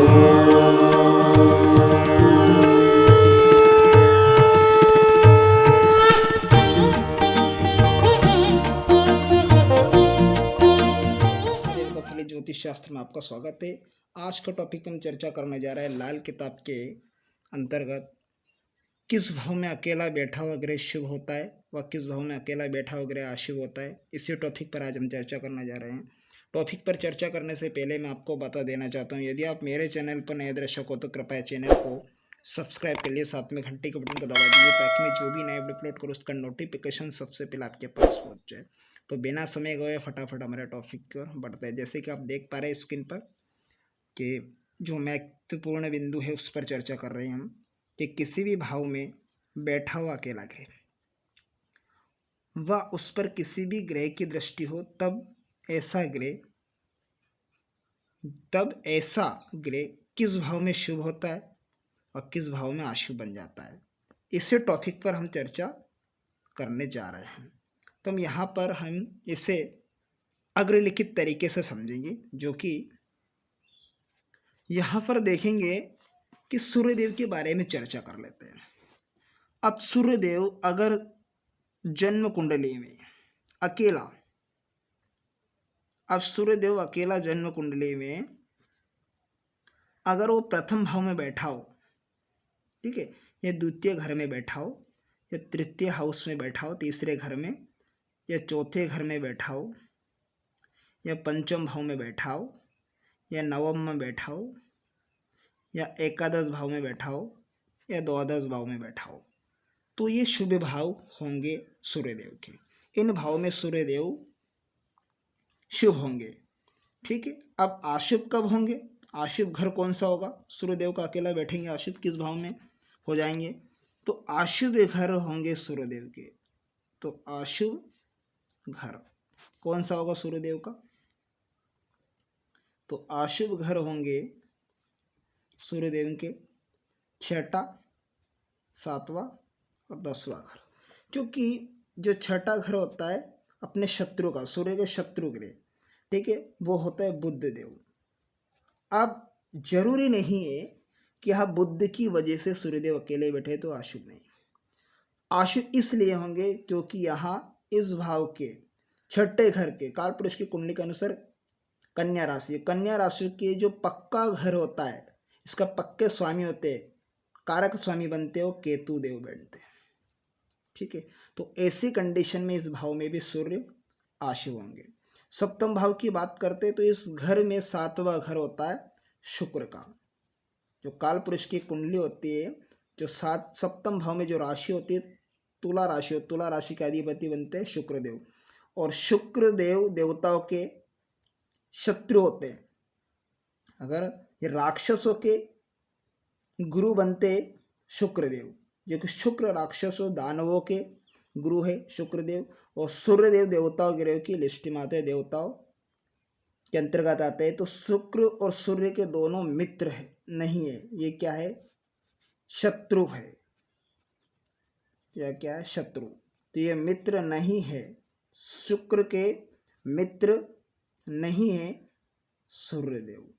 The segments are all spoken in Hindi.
ज्योतिष शास्त्र में आपका स्वागत है। आज का टॉपिक हम चर्चा करने जा रहे हैं लाल किताब के अंतर्गत किस भाव में अकेला बैठा हुआ ग्रह शुभ होता है व किस भाव में अकेला बैठा हुआ ग्रह अशुभ होता है। इसी टॉपिक पर आज हम चर्चा करने जा रहे हैं। टॉपिक पर चर्चा करने से पहले मैं आपको बता देना चाहता हूँ, यदि आप मेरे चैनल पर नए दर्शक हो तो कृपया चैनल को सब्सक्राइब कर लिए, साथ में घंटी के बटन को दबा दीजिए ताकि मैं जो भी नए वीडियो अपलोड करूँ उसका नोटिफिकेशन सबसे पहले आपके पास पहुँच जाए। तो बिना समय गए फटाफट हमारे टॉपिक की ओर बढ़ते हैं। जैसे कि आप देख पा रहे हैं स्क्रीन पर कि जो महत्वपूर्ण बिंदु है उस पर चर्चा कर रहे हैं हम कि किसी भी भाव में बैठा हुआ अकेला ग्रह व उस पर किसी भी ग्रह की दृष्टि हो तब ऐसा ग्रह किस भाव में शुभ होता है और किस भाव में अशुभ बन जाता है। इसी टॉपिक पर हम चर्चा करने जा रहे हैं। तो हम यहाँ पर हम इसे अग्रलिखित तरीके से समझेंगे, जो कि यहाँ पर देखेंगे कि सूर्यदेव के बारे में चर्चा कर लेते हैं। अब सूर्यदेव अगर जन्म कुंडली में अकेला, जन्म कुंडली में अगर वो प्रथम भाव में बैठा हो, ठीक है, या द्वितीय घर में बैठा हो, या तृतीय हाउस में बैठा हो, तीसरे घर में, या चौथे घर में बैठा हो, या पंचम भाव में बैठा हो, या नवम में बैठा हो, या एकादश भाव में बैठा हो, या द्वादश भाव में बैठा हो, तो ये शुभ भाव होंगे सूर्यदेव के। इन भाव में सूर्यदेव शुभ होंगे, ठीक है। अब अशुभ कब होंगे? अशुभ घर कौन सा होगा? सूर्यदेव का अकेला बैठेंगे, अशुभ किस भाव में हो जाएंगे? तो अशुभ घर होंगे सूर्यदेव के। तो अशुभ घर कौन सा होगा सूर्यदेव का? तो अशुभ घर होंगे सूर्यदेव के छठा, सातवां और 10वां घर, क्योंकि जो छठा घर होता है अपने शत्रु का, सूर्य के शत्रु ग्रह, ठीक है, वो होता है बुध देव। अब जरूरी नहीं है कि यहाँ बुध की वजह से सूर्यदेव अकेले बैठे तो अशुभ नहीं। अशुभ इसलिए होंगे क्योंकि यहाँ इस भाव के छठे घर के कालपुरुष की कुंडली के अनुसार कन्या राशि, कन्या राशि के जो पक्का घर होता है, इसका पक्के स्वामी होते हैं, कारक स्वामी बनते हो केतु देव बनते हैं, ठीक है। तो ऐसी कंडीशन में इस भाव में भी सूर्य अशुभ होंगे। सप्तम भाव की बात करते हैं तो इस घर में सातवां घर होता है शुक्र का। जो कालपुरुष की कुंडली होती है, जो सप्तम भाव में जो राशि होती है तुला राशि, तुला राशि के अधिपति बनते हैं शुक्रदेव, और शुक्रदेव देवताओं के शत्रु होते हैं। अगर ये राक्षसों के गुरु बनते शुक्रदेव, जो कि शुक्र राक्षसों दानवों के गुरु है शुक्रदेव, और सूर्यदेव देवताओं ग्रह की लिस्ट में आते हैं, देवताओं के अंतर्गत आते हैं। तो शुक्र और सूर्य के दोनों मित्र है नहीं है, ये क्या है? शत्रु है। या क्या है? शत्रु। तो ये मित्र नहीं है, शुक्र के मित्र नहीं है सूर्यदेव,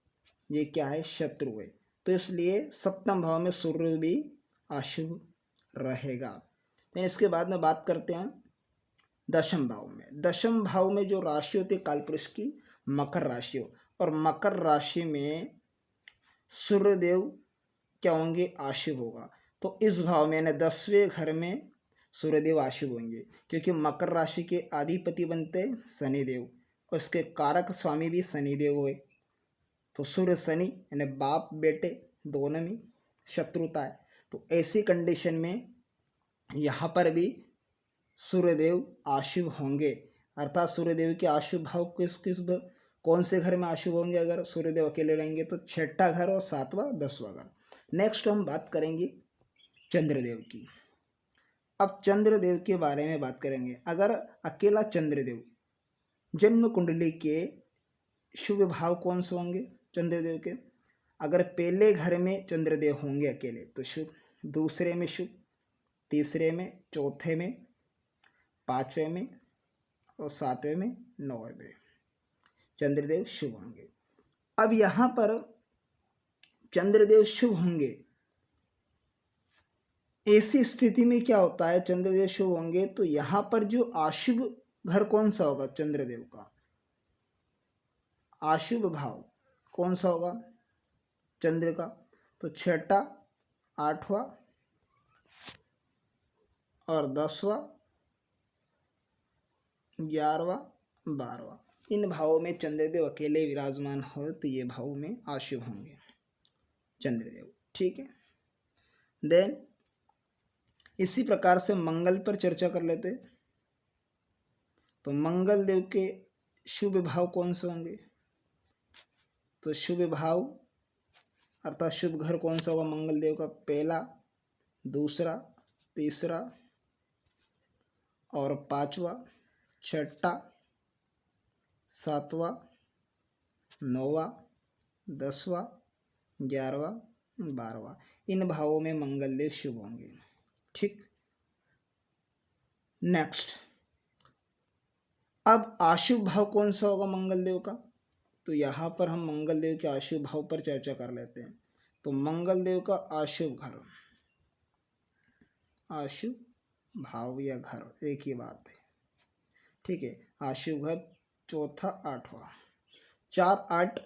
ये क्या है? शत्रु है। तो इसलिए सप्तम भाव में सूर्य भी अशुभ रहेगा। फिर इसके बाद में बात करते हैं दशम भाव में। दशम भाव में जो राशि होती है कालपुरुष की मकर राशि हो, और मकर राशि में सूर्यदेव क्या होंगे? अशुभ होगा। तो इस भाव में 10वें घर में सूर्यदेव अशुभ होंगे, क्योंकि मकर राशि के अधिपति बनते शनिदेव और इसके कारक स्वामी भी शनिदेव हुए। तो सूर्य शनि यानी बाप बेटे दोनों में शत्रुता है। तो ऐसी कंडीशन में यहाँ पर भी सूर्यदेव अशुभ होंगे, अर्थात सूर्यदेव के अशुभ भाव कौन से घर में अशुभ होंगे? अगर सूर्यदेव अकेले रहेंगे तो छठा घर और सातवां 10वां घर। नेक्स्ट हम बात करेंगे चंद्रदेव की। अब चंद्रदेव के बारे में बात करेंगे। अगर अकेला चंद्रदेव जन्म कुंडली के शुभ भाव कौन से होंगे चंद्रदेव के? अगर पहले घर में चंद्रदेव होंगे अकेले तो शुभ, दूसरे में शुभ, तीसरे में, चौथे में, पांचवें में और सातवें में, नौवें में चंद्रदेव शुभ होंगे। अब यहाँ पर चंद्रदेव शुभ होंगे, ऐसी स्थिति में क्या होता है, चंद्रदेव शुभ होंगे तो यहां पर जो अशुभ घर कौन सा होगा चंद्रदेव का, अशुभ भाव कौन सा होगा चंद्र का, तो 6ठा 8वां और 10वां 11वां 12वां, इन भावों में चंद्रदेव अकेले विराजमान हो तो ये भाव में अशुभ होंगे चंद्रदेव। ठीक है, देन इसी प्रकार से मंगल पर चर्चा कर लेते। तो मंगल देव के शुभ भाव कौन से होंगे, तो शुभ भाव अर्थात शुभ घर कौन सा होगा मंगल देव का, पहला, दूसरा, तीसरा और 5वां, 6ठा, 7वां, 9वां, 10वां, 11वां, 12वां, इन भावों में मंगल देव शुभ होंगे। ठीक, नेक्स्ट, अब अशुभ भाव कौन सा होगा मंगल देव का, तो यहाँ पर हम मंगल देव के अशुभ भाव पर चर्चा कर लेते हैं। तो मंगल देव का अशुभ घर, अशुभ भाव या घर एक ही बात है। ठीक है, अशुभ घर चौथा 8वां, 4 8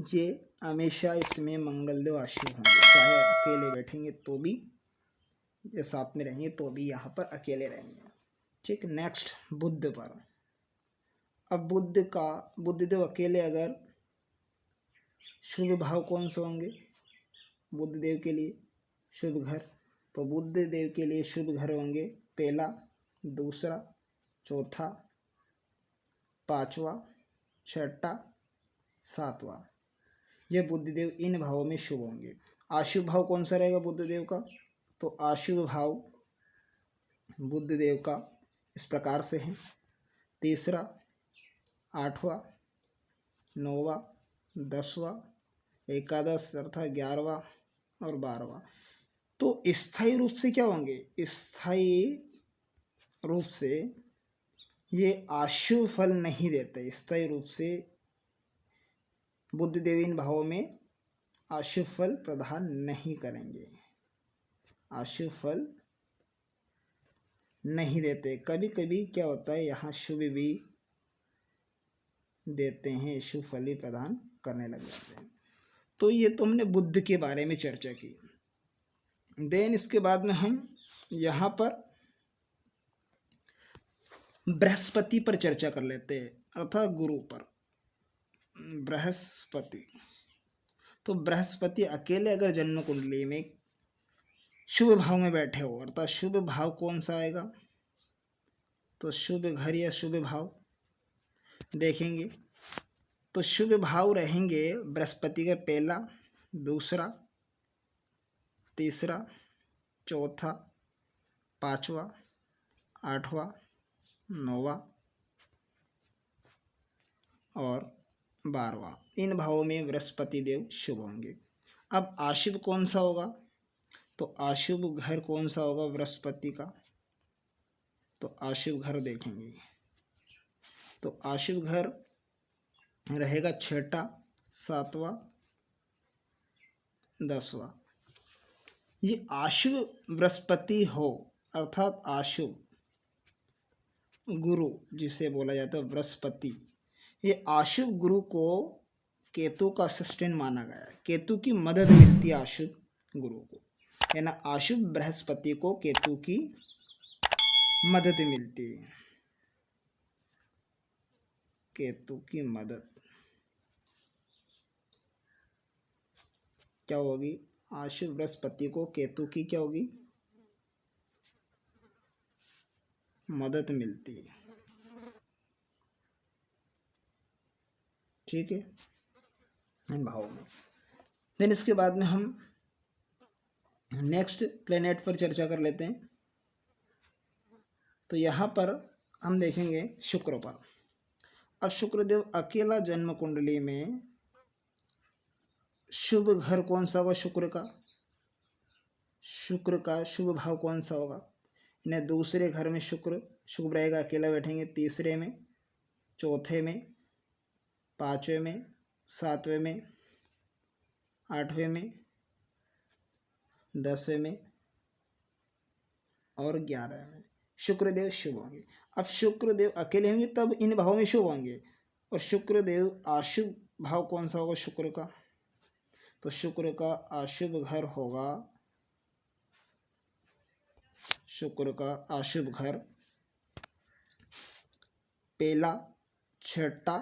ये हमेशा इसमें मंगल देव अशुभ होंगे, चाहे अकेले बैठेंगे तो भी, ये साथ में रहेंगे तो भी यहाँ पर अकेले रहेंगे। ठीक, नेक्स्ट बुध पर। अब बुध देव अकेले अगर शुभ भाव कौन से होंगे बुध देव के लिए शुभ घर, तो बुध देव के लिए शुभ घर होंगे पहला, दूसरा, चौथा, 5वां, 6ठा, 7वां, ये बुधदेव इन भावों में शुभ होंगे। अशुभ भाव कौन सा रहेगा बुधदेव का, तो अशुभ भाव बुधदेव का इस प्रकार से है, तीसरा, 8वां, 9वां, 10वां, 11 अर्थात 11वां और 12वां। तो स्थायी रूप से क्या होंगे, स्थायी रूप से ये अशुभ फल नहीं देते, स्थायी रूप से बुध देव इन भावों में अशुभ फल प्रदान नहीं करेंगे, अशुभ फल नहीं देते। कभी कभी क्या होता है यहाँ शुभ भी देते हैं, शुभ फल भी प्रदान करने लग जाते हैं। तो ये तो हमने बुध के बारे में चर्चा की। देन इसके बाद में हम यहाँ पर बृहस्पति पर चर्चा कर लेते हैं, अर्थात गुरु पर। बृहस्पति, तो बृहस्पति अकेले अगर जन्म कुंडली में शुभ भाव में बैठे हो, अर्थात शुभ भाव कौन सा आएगा, तो शुभ घर या शुभ भाव देखेंगे तो शुभ भाव रहेंगे बृहस्पति का पहला, दूसरा, तीसरा, चौथा, 5वां, 8वां, 9वां और 12वां, इन भावों में बृहस्पति देव शुभ होंगे। अब अशुभ कौन सा होगा, तो अशुभ घर कौन सा होगा बृहस्पति का, तो अशुभ घर देखेंगे तो अशुभ घर रहेगा 6ठा, 7वां, 10वां। ये अशुभ बृहस्पति हो अर्थात अशुभ गुरु जिसे बोला जाता है बृहस्पति, ये अशुभ गुरु को केतु का असिस्टेंट माना गया है, केतु की मदद मिलती है अशुभ गुरु को, है ना। अशुभ बृहस्पति को केतु की मदद मिलती है, केतु की मदद क्या होगी, अशुभ बृहस्पति को केतु की क्या होगी मदद मिलती है। ठीक है, इन भावों में। देन इसके बाद में हम नेक्स्ट प्लेनेट पर चर्चा कर लेते हैं। तो यहाँ पर हम देखेंगे शुक्र पर। अब शुक्रदेव अकेला जन्म कुंडली में शुभ घर कौन सा होगा शुक्र का शुभ भाव कौन सा होगा, इन्हें दूसरे घर में शुक्र शुभ रहेगा, अकेला बैठेंगे, तीसरे में, चौथे में, 5वें में, 7वें में, 8वें में 10वें में और 11वें में शुक्रदेव शुभ होंगे। अब शुक्रदेव अकेले होंगे तब इन भावों में शुभ होंगे, और शुक्रदेव आशुभ भाव कौन सा होगा शुक्र का, तो शुक्र का अशुभ घर होगा, शुक्र का अशुभ घर पहला, छठा,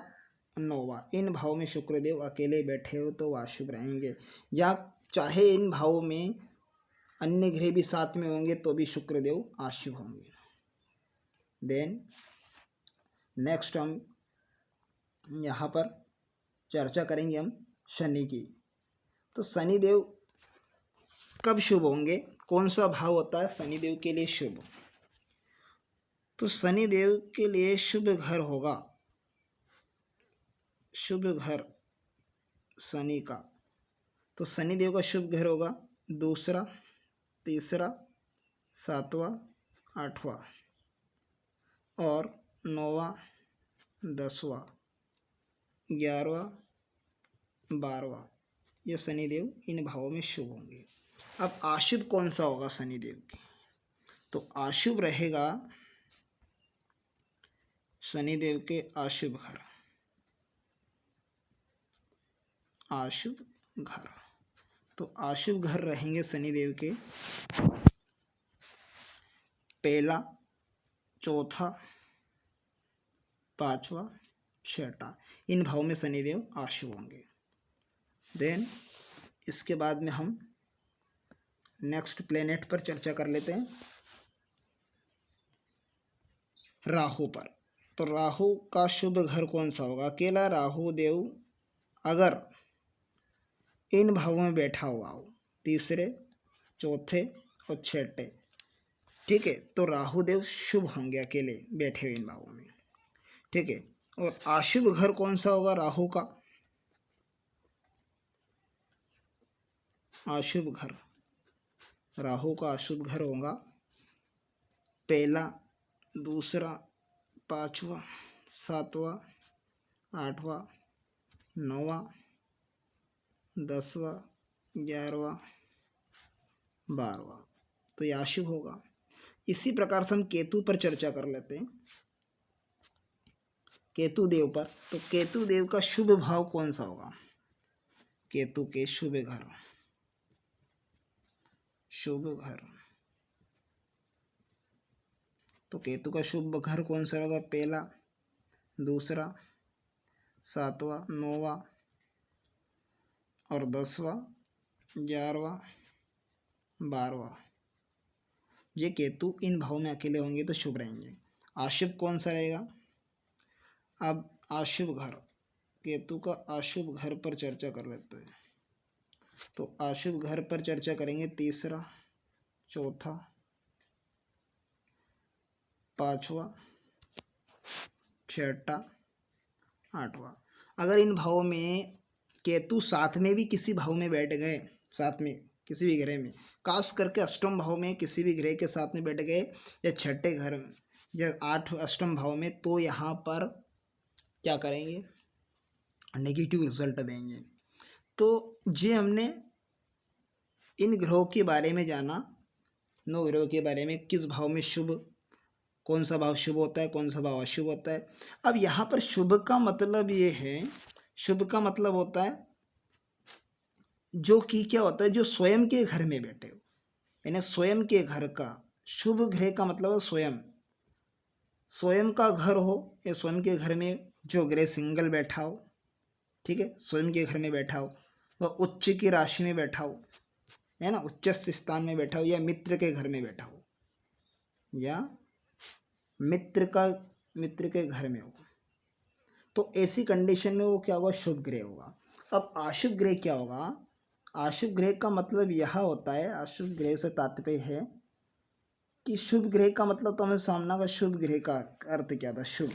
नौवा, इन भावों में शुक्रदेव अकेले बैठे हो तो अशुभ रहेंगे, या चाहे इन भावों में अन्य ग्रह भी साथ में होंगे तो भी शुक्रदेव अशुभ होंगे। देन नेक्स्ट हम यहाँ पर चर्चा करेंगे हम शनि की। तो शनिदेव कब शुभ होंगे, कौन सा भाव होता है शनिदेव के लिए शुभ, तो शनिदेव के लिए शुभ घर होगा, शुभ घर शनि का, तो शनिदेव का शुभ घर होगा 2, 3, 7वां, 8वां और 9वां, 10वां, 11वां, 12वां, ये शनिदेव इन भावों में शुभ होंगे। अब अशुभ कौन सा होगा शनिदेव की, तो अशुभ रहेगा शनिदेव के अशुभ घर, अशुभ घर, तो अशुभ घर रहेंगे शनिदेव के पहला, चौथा, 5वां, 6ठा, इन भाव में शनिदेव अशुभ होंगे। देन इसके बाद में हम नेक्स्ट प्लेनेट पर चर्चा कर लेते हैं, राहु पर। तो राहु का शुभ घर कौन सा होगा, अकेला राहु देव अगर इन भावों में बैठा हुआ हो, 3, 4 और 6ठे, ठीक है, तो राहुदेव शुभ होंगे अकेले बैठे हुए इन भावों में, ठीक है। और अशुभ घर कौन सा होगा राहु का, अशुभ घर, राहु का अशुभ घर होगा पहला, 2, 5वां, 7वां, 8वां, 9वां, 10वां, 11वां, 12वां, तो यह अशुभ होगा। इसी प्रकार से हम केतु पर चर्चा कर लेते हैं, केतु देव पर। तो केतु देव का शुभ भाव कौन सा होगा, केतु के शुभ घर, शुभ घर, तो केतु का शुभ घर कौन सा होगा, पहला, 2, 7वां, 9वां और 10वां, 11वां, 12वां, ये केतु इन भावों में अकेले होंगे तो शुभ रहेंगे। अशुभ कौन सा रहेगा, अब अशुभ घर, केतु का अशुभ घर पर चर्चा कर लेते हैं। तो अशुभ घर पर चर्चा करेंगे 3, 4, 5वां, 6ठा, 8वां। अगर इन भावों में केतु साथ में भी किसी भाव में बैठ गए, साथ में किसी भी ग्रह में, खास करके अष्टम भाव में किसी भी ग्रह के साथ में बैठ गए, या छठे घर में या 8 अष्टम भाव में, तो यहाँ पर क्या करेंगे, नेगेटिव रिजल्ट देंगे। तो ये हमने इन ग्रहों के बारे में जाना, 9 ग्रहों के बारे में, किस भाव में शुभ, कौन सा भाव शुभ होता है, कौन सा भाव अशुभ होता है। अब यहाँ पर शुभ का मतलब ये है, शुभ का मतलब होता है जो कि क्या होता है, जो स्वयं के घर में बैठे हो, यानी स्वयं के घर का। शुभ ग्रह का मतलब है स्वयं, स्वयं का घर हो, या स्वयं के घर में जो ग्रह सिंगल बैठा हो, ठीक है, स्वयं के घर में बैठा हो, वह उच्च की राशि में बैठा हो, है ना, उच्चस्थ स्थान में बैठा हो, या मित्र के घर में बैठा हो, या मित्र के घर में हो, तो ऐसी कंडीशन में वो क्या होगा, शुभ ग्रह होगा। अब अशुभ ग्रह क्या होगा, अशुभ ग्रह का मतलब यह होता है, अशुभ ग्रह से तात्पर्य है कि शुभ ग्रह का मतलब, तो हमें सामना का शुभ ग्रह का अर्थ क्या था, शुभ।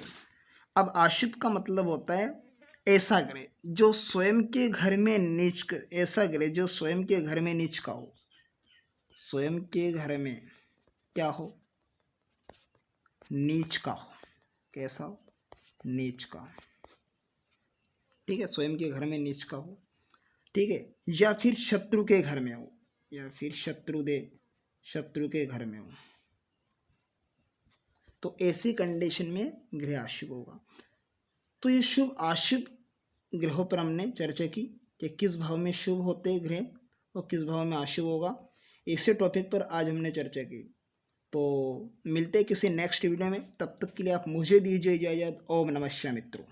अब अशुभ का मतलब होता है ऐसा ग्रह जो स्वयं के घर में नीच, ऐसा ग्रह जो स्वयं के घर में नीच का हो, स्वयं के घर में क्या हो, नीच का हो, कैसा हो, नीच का, ठीक है, स्वयं के घर में नीच का हो, ठीक है, या फिर शत्रु के घर में हो, या फिर शत्रु के घर में हो, तो ऐसी कंडीशन में ग्रह अशुभ होगा। तो ये शुभ अशुभ ग्रहों पर हमने चर्चा की कि किस भाव में शुभ होते हैं ग्रह और किस भाव में अशुभ होगा। इसी टॉपिक पर आज हमने चर्चा की। तो मिलते हैं किसी नेक्स्ट वीडियो में, तब तक के लिए आप मुझे दीजिए इजाज़त। ओम नमः शिवाय मित्रों।